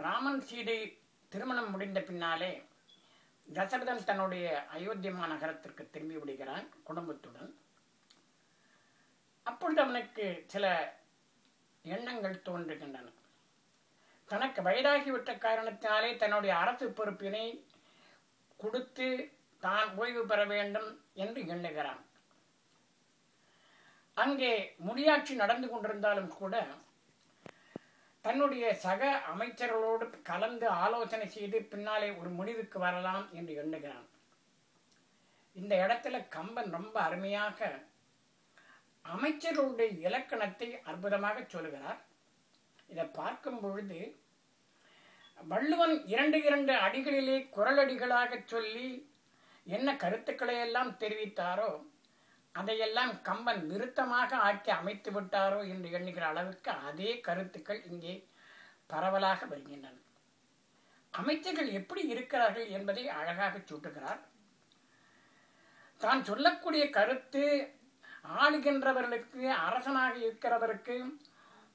ராமன் சீதை திருமணம் முடிந்த பின்னாலே தசரதன் தன்னுடைய அயோத்தியமா நகரத்திற்கு திரும்பி விடுகிறான் குடும்பத்துடன். அப்பொழுது அவனுக்கு சில எண்ணங்கள் தோன்றுகின்றன. தனக்கு வயதாகிவிட்ட காரணத்தினாலே தன்னுடைய அரசு பொறுப்பினை கொடுத்து தான் ஓய்வு பெற வேண்டும் என்று எண்ணுகிறான். அங்கே முடியாட்சி நடந்து கொண்டிருந்தாலும் கூட தன்னுடைய சக அமைச்சர்களோடு கலந்து ஆலோசனை செய்து பின்னாலே ஒரு முடிவுக்கு வரலாம் என்று எண்ணுகிறான். இந்த இடத்துல கம்பன் ரொம்ப அருமையாக அமைச்சர்களுடைய இலக்கணத்தை அற்புதமாக சொல்கிறார். இதை பார்க்கும் பொழுது வள்ளுவன் இரண்டு அடிகளிலே குரலடிகளாக சொல்லி என்ன கருத்துக்களை எல்லாம் தெரிவித்தாரோ அதையெல்லாம் கம்பன் விருத்தமாக ஆக்கி அமைத்து விட்டாரோ என்று எண்ணுகிற அளவுக்கு அதே கருத்துக்கள் இங்கே பரவலாக வருகின்றன. அமைச்சர்கள் எப்படி இருக்கிறார்கள் என்பதை அழகாக சூட்டுகிறார். தான் சொல்லக்கூடிய கருத்து ஆளுகின்றவர்களுக்கு, அரசனாக இருக்கிறவருக்கு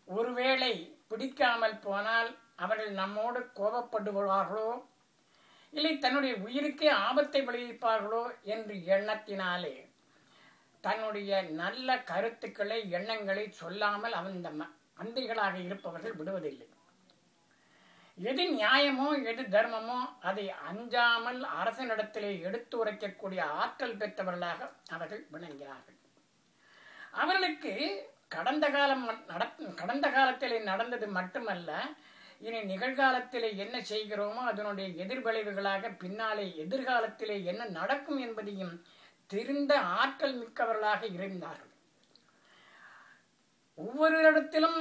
ஒருவேளை பிடிக்காமல் போனால் அவர்கள் நம்மோடு கோபப்படுவார்களோ இல்லை தன்னுடைய உயிருக்கே ஆபத்தை விளைவிப்பார்களோ என்று எண்ணத்தினாலே தன்னுடைய நல்ல கருத்துக்களை, எண்ணங்களை சொல்லாமல் அந்த மந்திரிகளாக இருப்பவர்கள் விடுவதில்லை. எது நியாயமோ எது தர்மமோ அதை அஞ்சாமல் அரசனிடத்திலே எடுத்து உரைக்கக்கூடிய ஆற்றல் பெற்றவர்களாக அவர்கள் விளங்குகிறார்கள். அவர்களுக்கு கடந்த காலத்திலே நடந்தது மட்டுமல்ல, இனி நிகழ்காலத்திலே என்ன செய்கிறோமோ அதனுடைய எதிர்விளைவுகளாக பின்னாலே எதிர்காலத்திலே என்ன நடக்கும் என்பதையும் தெரிந்த ஆற்றல் மிக்கவர்களாக இருந்தார்கள். ஒவ்வொரு இடத்திலும்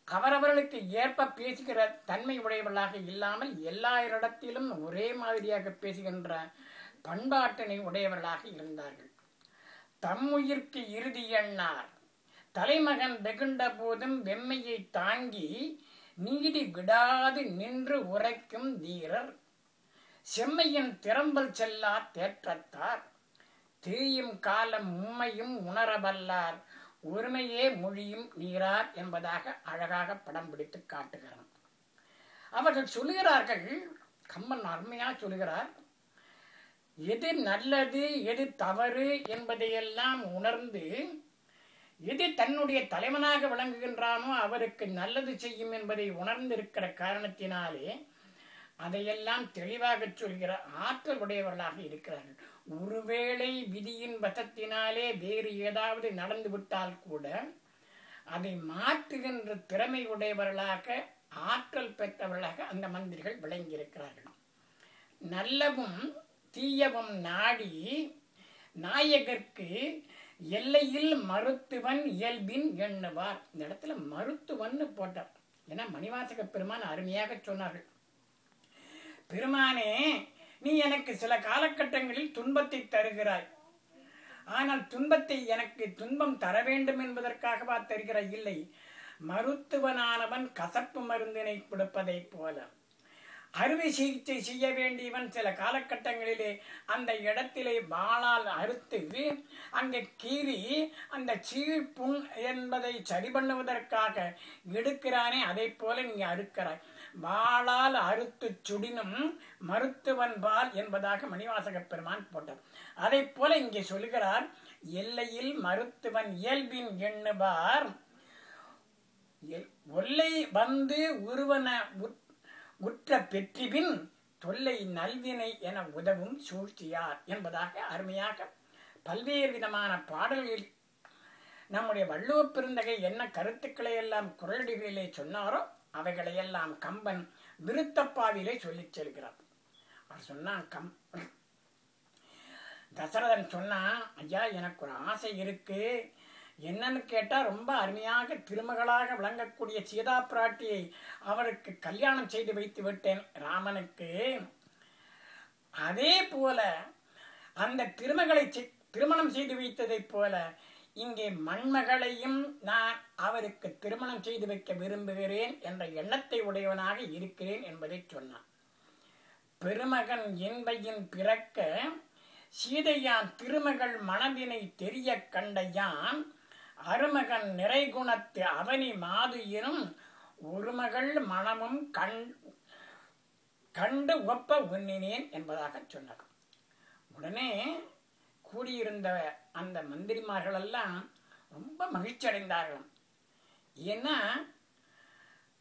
அவரவர்களுக்கு ஏற்ப பேசுகிற தன்மை உடையவர்களாக இல்லாமல் எல்லா இடத்திலும் ஒரே மாதிரியாக பேசுகின்ற பண்பாட்டினை உடையவர்களாக இருந்தார்கள். தம்முயிர்க்கு இறுதி எண்ணார், தலைமகன் வெகுண்ட போதும் வெம்மையை தாங்கி நீதி விடாது நின்று உரைக்கும் தீரர், செம்மையின் திறம்பல் செல்லா தேற்றத்தார், தெரியும் காலம் உண்மையும் உணரவல்லார், ஒருமையே மொழியும் நீரார் என்பதாக அழகாக படம் பிடித்து காட்டுகிறார். அவர்கள் சொல்லுகிறார்கள், கம்பன் அருமையாக சொல்லுகிறார், எது நல்லது எது தவறு என்பதையெல்லாம் உணர்ந்து எது தன்னுடைய தலைவனாக விளங்குகின்றானோ அவருக்கு நல்லது செய்யும் என்பதை உணர்ந்திருக்கிற காரணத்தினாலே அதையெல்லாம் தெளிவாக சொல்கிற ஆற்றல் உடையவர்களாக இருக்கிறார்கள். ஒருவேளை விதியின் வசத்தினாலே வேறு ஏதாவது நடந்து விட்டால் கூட அதை மாற்றுகின்ற திறமை உடையவர்களாக, ஆற்றல் பெற்றவர்களாக அந்த மந்திரிகள் விளங்கியிருக்கிறார்கள். நல்லவும் தீயவும் நாடி நாயகர்க்கு எல்லையில் மருத்துவன் இயல்பின் எண்ணுவார். இந்த இடத்துல மருத்துவன் போட்டார். ஏன்னா மணிவாசக பெருமான் அருமையாக சொன்னார்கள், பெருமானே நீ எனக்கு சில காலகட்டங்களில் துன்பத்தை தருகிறாய், ஆனால் துன்பத்தை எனக்கு துன்பம் தர வேண்டும் என்பதற்காகவா தருகிறாய்? இல்லை, மருத்துவனானவன் கசப்பு மருந்தினை கொடுப்பதை போல அறுவை சிகிச்சை செய்ய வேண்டியவன் சில காலகட்டங்களிலே அந்த இடத்திலே வாளால் அறுத்து அங்கே கீறி அந்த சீழ்புண் என்பதை சரி பண்ணுவதற்காக எடுக்கிறானே, அதை போல நீங்க அறுக்கிறாய். வாளால் அறுத்து சுடினும் மருத்துவன் பால் என்பதாக மணிவாசக பெருமான் போட்டார். அதை போல இங்கே சொல்லுகிறார், எல்லையில் மருத்துவன் இயல்பின் எண்ணுவார், ஒல்லை வந்து உருவன உற்ற பெற்றிபின் தொல்லை நல்வினை என உதவும் சூழ்ச்சியார் என்பதாக அருமையாக பல்வேறு விதமான பாடல்களில் நம்முடைய வள்ளுவ பெருந்தகை என்ன கருத்துக்களை எல்லாம் குரலடிகளிலே சொன்னாரோ அவைகளையெல்லாம் கம்பன் விருத்தப்பாவிலே சொல்லிச் செல்கிறார். அவர் சொன்னான், தசரதன் சொன்னா, ஐயா எனக்கு ஒரு ஆசை இருக்கு, என்னன்னு கேட்டா ரொம்ப அருமையாக திருமகளாக விளங்கக்கூடிய சீதா பிராட்டியை அவருக்கு கல்யாணம் செய்து வைத்து விட்டேன் ராமனுக்கு. அதே போல அந்த திருமகளை திருமணம் செய்து வைத்ததை போல இங்கே மண்மகளையும் நான் அவருக்கு திருமணம் செய்து வைக்க விரும்புகிறேன் என்ற எண்ணத்தை உடையவனாக இருக்கிறேன் என்பதை சொன்னான். பெருமகன் என்பையின் பிறக்க சீதையான் திருமகள் மனதினை தெரிய கண்டையான், அருமகன் நிறைகுணத்து அவனி மாது எனும் ஒருமகள் மனமும் கண்டு ஒப்ப உண்ணினேன் என்பதாக சொன்னார். உடனே கூடியிருந்த அந்த மந்திரிமார்கள் எல்லாம் ரொம்ப மகிழ்ச்சி அடைந்தார்களாம். ஏன்னா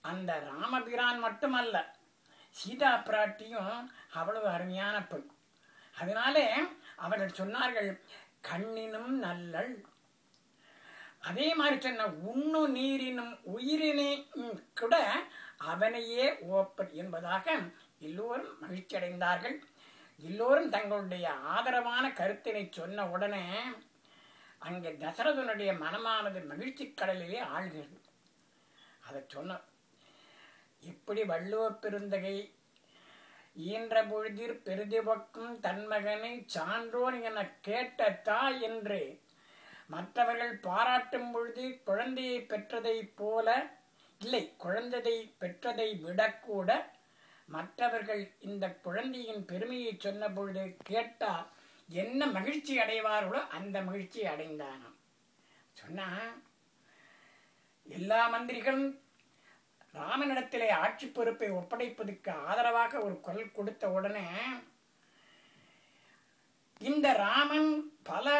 அந்த ராமபிரான் மட்டுமல்ல, சீதா பிராட்டியும் அவ்வளவு அருமையான பெண். அதனாலே அவர்கள் சொன்னார்கள், கண்ணினும் நல்லள். அதே மாதிரி சொன்ன உண்ணு நீரினும் உயிரினை கூட அவனையே ஓப்பர் என்பதாக எல்லோரும் மகிழ்ச்சி அடைந்தார்கள். எல்லோரும் தங்களுடைய ஆதரவான கருத்தினை சொன்ன உடனே அங்கே தசரதனுடைய மனமானது மகிழ்ச்சி கடலிலே ஆழ்கிறது. அதை சொன்ன இப்படி வள்ளுவ பெருந்தகை ஈன்ற பொழுதிற் பெரிதுவக்கும் தன்மகனை சான்றோன் என கேட்ட தாய் என்று மற்றவர்கள் பாராட்டும் பொழுது குழந்தையை பெற்றதை போல இல்லை, குழந்தையை பெற்றதை விடக்கூட மற்றவர்கள் இந்த குழந்தையின் பெருமையை சொன்ன பொழுது கேட்டால் என்ன மகிழ்ச்சி அடைவார்களோ அந்த மகிழ்ச்சி அடைந்தானாம். சொன்னா எல்லா மந்திரிகளும் ராமனிடத்திலே ஆட்சி பொறுப்பை ஒப்படைப்பதற்கு ஆதரவாக ஒரு குரல் கொடுத்த உடனே இந்த ராமன் பல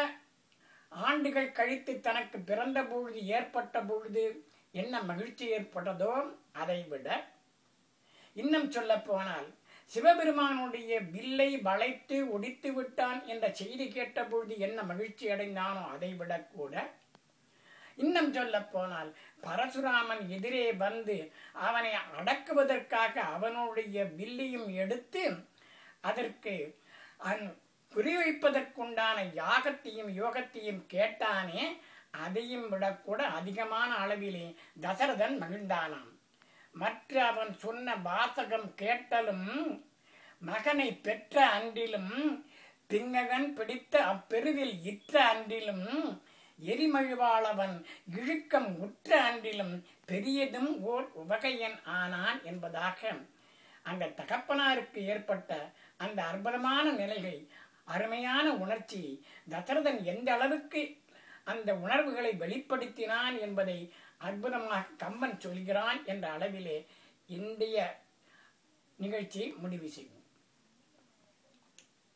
ஆண்டுகள் கழித்து தனக்கு பிறந்த பொழுது ஏற்பட்ட பொழுது என்ன மகிழ்ச்சி ஏற்பட்டதோ அதை விட, இன்னும் சொல்ல போனால் சிவபெருமானுடைய வில்லை வளைத்து ஒடித்து விட்டான் என்ற செய்தி கேட்ட பொழுது என்ன மகிழ்ச்சி அடைந்தானோ அதை விட கூட, இன்னும் சொல்ல போனால் பரசுராமன் எதிரே வந்து அவனை அடக்குவதற்காக அவனுடைய வில்லையும் எடுத்து அதற்கு குறிவைப்பதற்குண்டான யாகத்தையும் யோகத்தையும் கேட்டானே, அதையும் விடக்கூட அதிகமான அளவிலே தசரதன் மகிழ்ந்தானாம். மற்ற அவன் சொன்ன வாசகம் கேட்டலும் மகனை பெற்ற அன்றிலும் திங்ககன் பிடித்த அப்பெருவில் இற்ற அன்றிலும் எரிமழுவாளவன் இழுக்கம் உற்ற அன்றிலும் பெரியதும் ஓர் உவகையன் ஆனான் என்பதாக அங்க தகப்பனாருக்கு ஏற்பட்ட அந்த அற்புதமான நிலையை, அருமையான உணர்ச்சி, தசரதன் எந்த அளவுக்கு அந்த உணர்வுகளை வெளிப்படுத்தினான் என்பதை அற்புதமாக கம்பன் சொல்கிறான் என்ற அளவிலே இந்திய நிகழ்ச்சியை முடிவு செய்யும்.